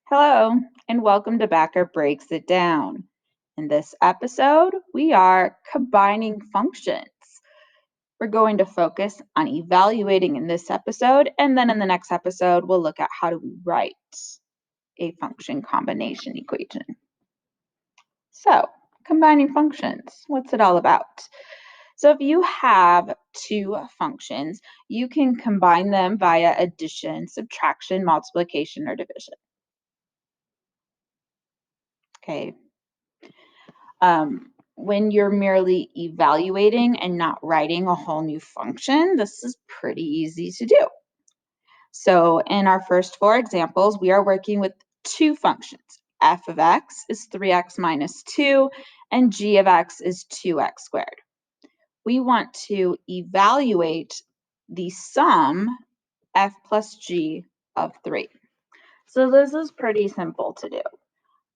Hello, and welcome to Backer Breaks It Down. In this episode, we are combining functions. We're going to focus on evaluating in this episode, and then in the next episode, we'll look at how do we write a function combination equation. So, combining functions, what's it all about? So if you have two functions, you can combine them via addition, subtraction, multiplication, or division. Okay. When you're merely evaluating and not writing a whole new function, this is pretty easy to do. So in our first four examples, we are working with two functions. F of x is 3x minus 2, and g of x is 2x squared. We want to evaluate the sum f plus g of 3. So this is pretty simple to do.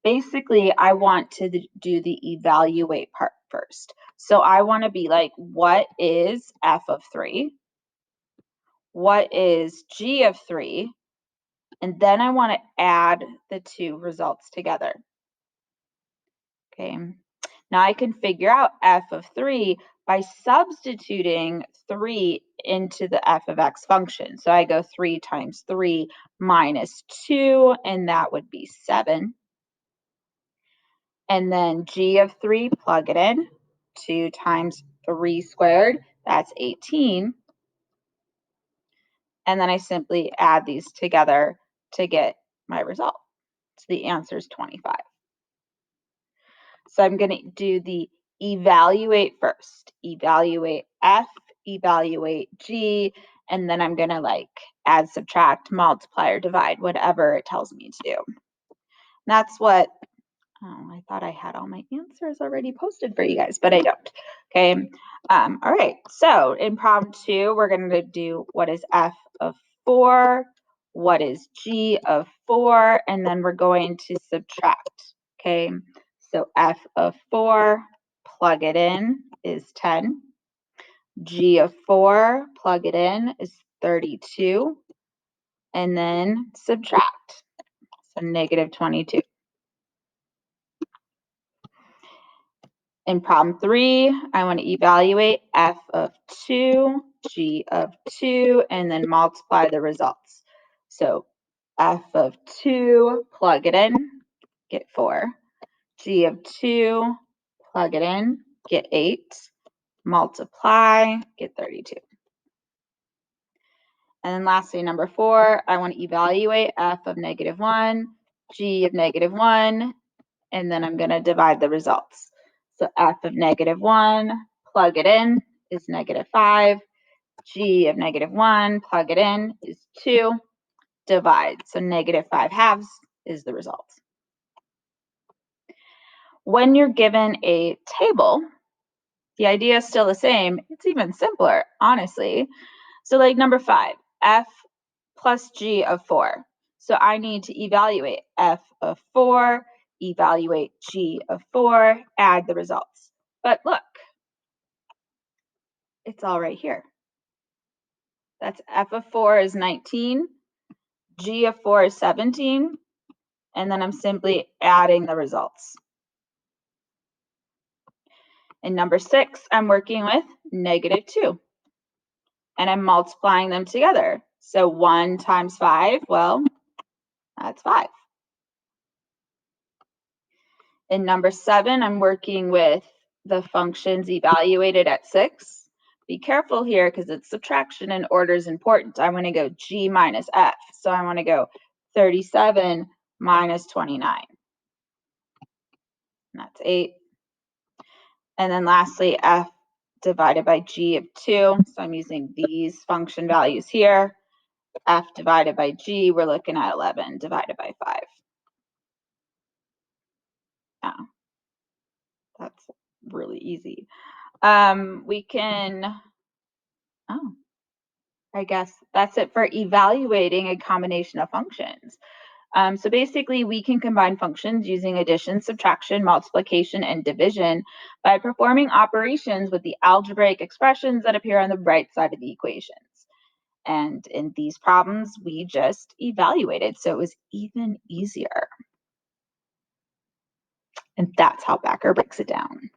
Basically, I want to do the evaluate part first. So I want to be like, what is f of 3? What is g of 3? And then I want to add the two results together. Okay. Now I can figure out f of 3 by substituting 3 into the f of x function. So I go 3 times 3 minus 2, and that would be 7. And then g of 3, plug it in. 2 times 3 squared, that's 18. And then I simply add these together to get my result. So the answer is 25. So I'm going to do the evaluate first. Evaluate f, evaluate g, and then I'm going to add, subtract, multiply, or divide, whatever it tells me to do. That's what I thought I had all my answers already posted for you guys, but I don't. Okay. All right. So in problem 2, we're going to do what is f of 4, what is g of 4, and then we're going to subtract. Okay. So f of 4, plug it in, is 10. G of 4, plug it in, is 32. And then subtract. So negative 22. In problem 3, I want to evaluate f of 2, g of 2, and then multiply the results. So f of 2, plug it in, get 4. G of 2, plug it in, get 8. Multiply, get 32. And then lastly, number 4, I want to evaluate f of negative 1, g of negative 1, and then I'm going to divide the results. So f of negative 1, plug it in, is negative 5. G of negative 1, plug it in, is 2. Divide. So negative 5 halves is the result. When you're given a table, the idea is still the same. It's even simpler, honestly. So like number 5, f plus g of 4. So I need to evaluate f of 4, evaluate g of 4, add the results. But look, it's all right here. That's f of 4 is 19, g of 4 is 17, and then I'm simply adding the results. In number 6, I'm working with negative 2, and I'm multiplying them together. So 1 times 5, well, that's 5. In number 7, I'm working with the functions evaluated at 6. Be careful here because it's subtraction and order is important. I want to go g minus f. So I want to go 37 minus 29. And that's 8. And then lastly, f divided by g of 2. So I'm using these function values here. F divided by g, we're looking at 11 divided by 5. Oh, that's really easy. We can, I guess that's it for evaluating a combination of functions. So basically, we can combine functions using addition, subtraction, multiplication, and division by performing operations with the algebraic expressions that appear on the right side of the equations. And in these problems, we just evaluated. So it was even easier. And that's how Becker breaks it down.